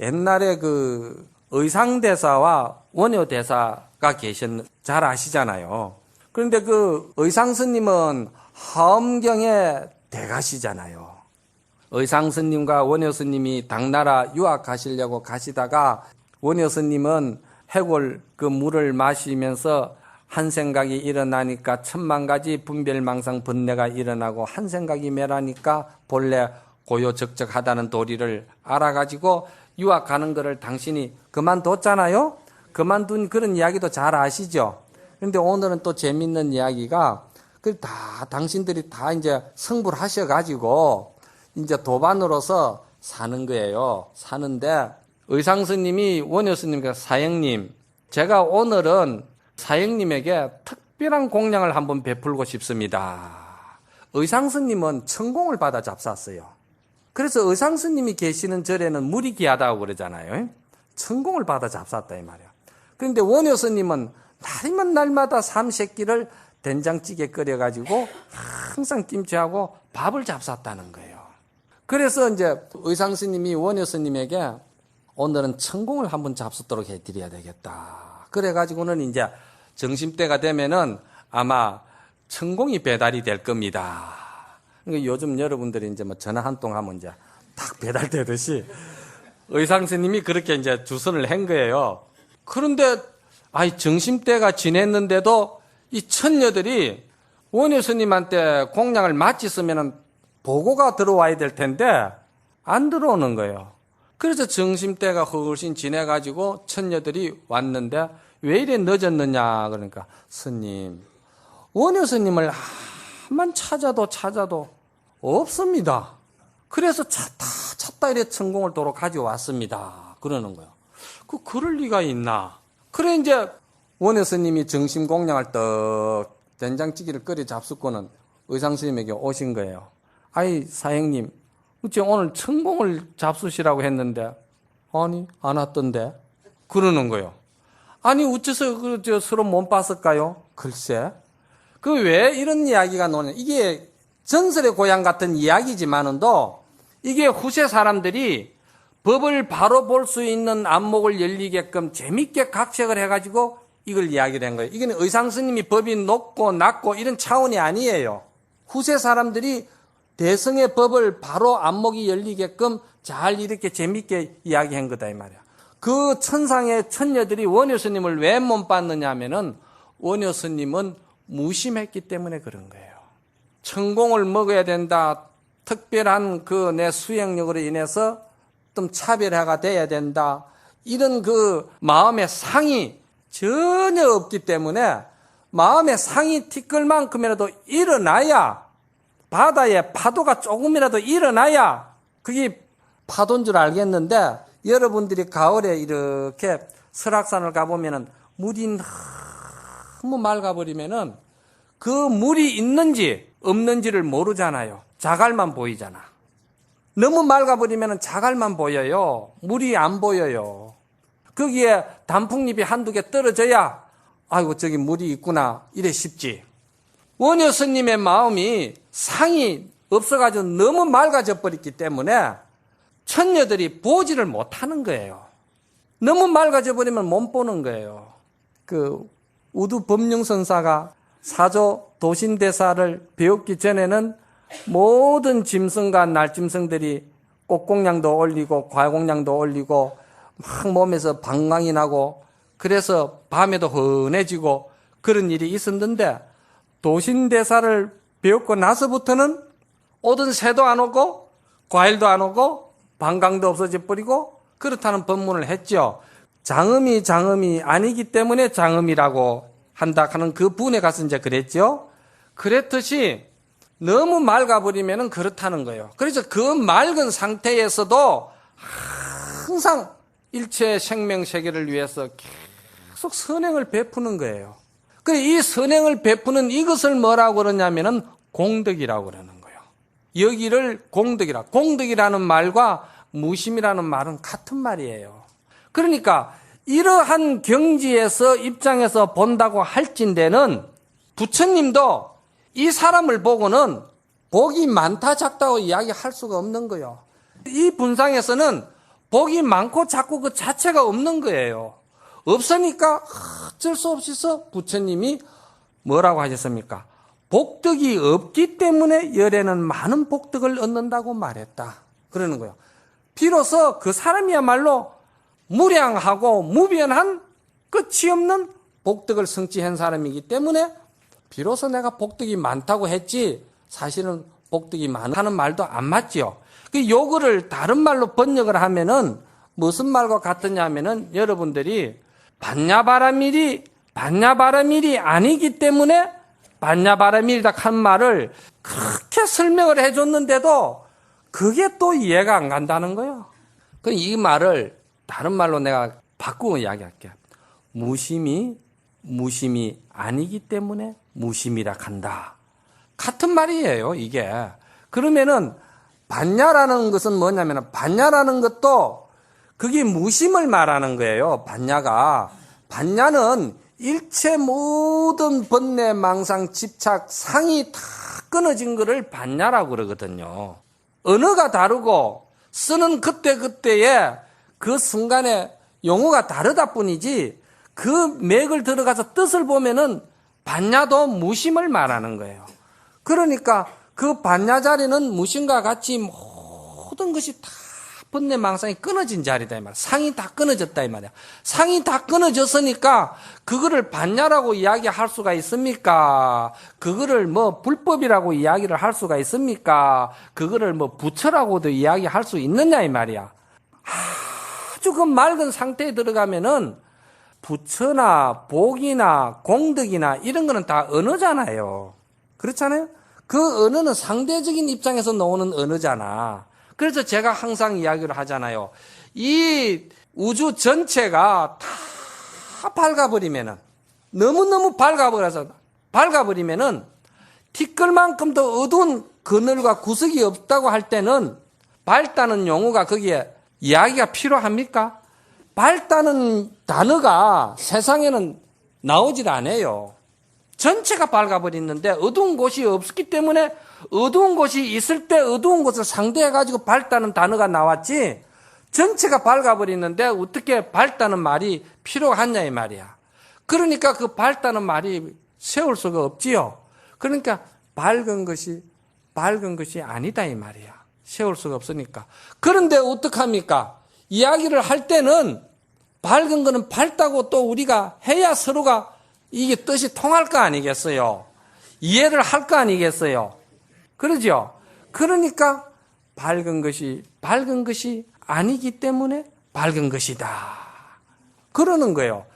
옛날에 그 의상대사와 원효대사가 잘 아시잖아요. 그런데 그 의상스님은 하엄경의 대가시잖아요. 의상스님과 원효스님이 당나라 유학하시려고 가시다가 원효스님은 해골 그 물을 마시면서 한 생각이 일어나니까 천만 가지 분별망상 번뇌가 일어나고 한 생각이 멸하니까 본래 고요적적하다는 도리를 알아가지고 유학가는 거를 당신이 그만뒀잖아요. 그만둔 그런 이야기도 잘 아시죠. 그런데 오늘은 또 재밌는 이야기가 그 다 당신들이 다 이제 성불 하셔가지고 이제 도반으로서 사는 거예요. 사는데 의상스님이 원효스님께 사형님, 제가 오늘은 사형님에게 특별한 공양을 한번 베풀고 싶습니다. 의상스님은 천공을 받아 잡쌌어요. 그래서 의상스님이 계시는 절에는 물이 귀하다고 그러잖아요. 천공을 받아 잡쌌다 이 말이야. 그런데 원효스님은 날이면 날마다 삼새끼를 된장찌개 끓여가지고 항상 김치하고 밥을 잡쌌다는 거예요. 그래서 이제 의상스님이 원효스님에게 오늘은 천공을 한번 잡수도록 해드려야 되겠다. 그래가지고는 이제 점심때가 되면은 아마 천공이 배달이 될 겁니다. 그러니까 요즘 여러분들이 이제 뭐 전화 한 통 하면 이제 딱 배달되듯이 의상스님이 그렇게 이제 주선을 한 거예요. 그런데 점심때가 지냈는데도 이 처녀들이 원효스님한테 공양을 마쳤으면은 보고가 들어와야 될 텐데 안 들어오는 거예요. 그래서 점심때가 훨씬 지내가지고 처녀들이 왔는데 왜 이래 늦었느냐 그러니까 스님, 원효스님을 한번 찾아도 없습니다. 그래서 찾다 이래 천공을 도로 가져왔습니다. 그러는 거예요. 그럴 리가 있나? 그래 이제 원효스님이 정심 공양을 떡 된장찌개를 끓여 잡수고는 의상스님에게 오신 거예요. 아이 사형님, 어째 오늘 천공을 잡수시라고 했는데 아니 안 왔던데 그러는 거예요. 아니 어째서 서로 못 봤을까요? 글쎄, 그 왜 이런 이야기가 나오냐. 이게 전설의 고향 같은 이야기지만은도 이게 후세 사람들이 법을 바로 볼 수 있는 안목을 열리게끔 재밌게 각색을 해가지고 이걸 이야기를 한 거예요. 이건 의상스님이 법이 높고 낮고 이런 차원이 아니에요. 후세 사람들이 대성의 법을 바로 안목이 열리게끔 잘 이렇게 재밌게 이야기한 거다 이 말이야. 그 천상의 천녀들이 원효스님을 왜 못 봤느냐 하면은 원효스님은 무심했기 때문에 그런 거예요. 천공을 먹어야 된다. 특별한 그 내 수행력으로 인해서 좀 차별화가 돼야 된다. 이런 그 마음의 상이 전혀 없기 때문에 마음의 상이 티끌만큼이라도 일어나야, 바다에 파도가 조금이라도 일어나야 그게 파도인 줄 알겠는데, 여러분들이 가을에 이렇게 설악산을 가보면은 물이 너무 맑아버리면은 그 물이 있는지 없는지를 모르잖아요. 자갈만 보이잖아. 너무 맑아버리면은 자갈만 보여요. 물이 안 보여요. 거기에 단풍잎이 한두 개 떨어져야 아이고 저기 물이 있구나 이래 싶지. 원효스님의 마음이 상이 없어가지고 너무 맑아져 버렸기 때문에 천녀들이 보지를 못하는 거예요. 너무 맑아져 버리면 못 보는 거예요. 그 우두 법륜선사가 사조 도신대사를 배웠기 전에는 모든 짐승과 날짐승들이 꽃공양도 올리고 과공양도 올리고 막 몸에서 방광이 나고 그래서 밤에도 헌해지고 그런 일이 있었는데, 도신대사를 배웠고 나서부터는 오던 새도 안 오고 과일도 안 오고 방광도 없어져 버리고 그렇다는 법문을 했죠. 장엄이 아니기 때문에 장엄이라고 한다 하는 그 분에 가서 이제 그랬죠. 그랬듯이 너무 맑아버리면 그렇다는 거예요. 그래서 그 맑은 상태에서도 항상 일체 생명세계를 위해서 계속 선행을 베푸는 거예요. 그래서 이 선행을 베푸는 이것을 뭐라고 그러냐면은 공덕이라고 그러는 거예요. 여기를 공덕이라. 공덕이라는 말과 무심이라는 말은 같은 말이에요. 그러니까 이러한 경지에서 입장에서 본다고 할진대는 부처님도 이 사람을 보고는 복이 많다 작다고 이야기할 수가 없는 거예요. 이 분상에서는 복이 많고 자꾸 그 자체가 없는 거예요. 없으니까 어쩔 수 없이서 부처님이 뭐라고 하셨습니까? 복덕이 없기 때문에 열애는 많은 복덕을 얻는다고 말했다. 그러는 거예요. 비로소 그 사람이야말로 무량하고 무변한 끝이 없는 복덕을 성취한 사람이기 때문에 비로소 내가 복덕이 많다고 했지 사실은 복덕이 많다는 말도 안 맞지요. 그 요거를 다른 말로 번역을 하면은 무슨 말과 같으냐 하면은 여러분들이 반야바라밀이 아니기 때문에 반야바라밀이다 한 말을 그렇게 설명을 해줬는데도 그게 또 이해가 안 간다는 거예요. 그럼 이 말을 다른 말로 내가 바꾸고 이야기할게요. 무심이 아니기 때문에 무심이라 한다. 같은 말이에요, 이게. 그러면은 반야라는 것은 뭐냐면 반야라는 것도 그게 무심을 말하는 거예요. 반야는 일체 모든 번뇌, 망상, 집착, 상이 다 끊어진 거를 반야라고 그러거든요. 언어가 다르고 쓰는 그때그때의 그 순간에 용어가 다르다 뿐이지 그 맥을 들어가서 뜻을 보면은 반야도 무심을 말하는 거예요. 그러니까 그 반야 자리는 무심과 같이 모든 것이 다 번뇌 망상이 끊어진 자리다 이 말이야. 상이 다 끊어졌다 이 말이야. 상이 다 끊어졌으니까 그거를 반야라고 이야기할 수가 있습니까? 그거를 뭐 불법이라고 이야기를 할 수가 있습니까? 그거를 뭐 부처라고도 이야기할 수 있느냐 이 말이야. 아주 그 맑은 상태에 들어가면은 부처나 복이나 공덕이나 이런 거는 다 언어잖아요. 그렇잖아요? 그 언어는 상대적인 입장에서 나오는 언어잖아. 그래서 제가 항상 이야기를 하잖아요. 이 우주 전체가 다 밝아버리면은, 너무너무 밝아버리면은, 티끌만큼도 어두운 그늘과 구석이 없다고 할 때는 밝다는 용어가 거기에 이야기가 필요합니까? 밝다는 단어가 세상에는 나오질 않아요. 전체가 밝아버리는데 어두운 곳이 없기 때문에 어두운 곳이 있을 때 어두운 곳을 상대해가지고 밝다는 단어가 나왔지 전체가 밝아버리는데 어떻게 밝다는 말이 필요하냐 이 말이야. 그러니까 그 밝다는 말이 세울 수가 없지요. 그러니까 밝은 것이 아니다 이 말이야. 세울 수가 없으니까. 그런데 어떡합니까? 이야기를 할 때는 밝은 거는 밝다고 또 우리가 해야 서로가 이게 뜻이 통할 거 아니겠어요? 이해를 할 거 아니겠어요? 그러죠? 그러니까 밝은 것이 아니기 때문에 밝은 것이다. 그러는 거예요.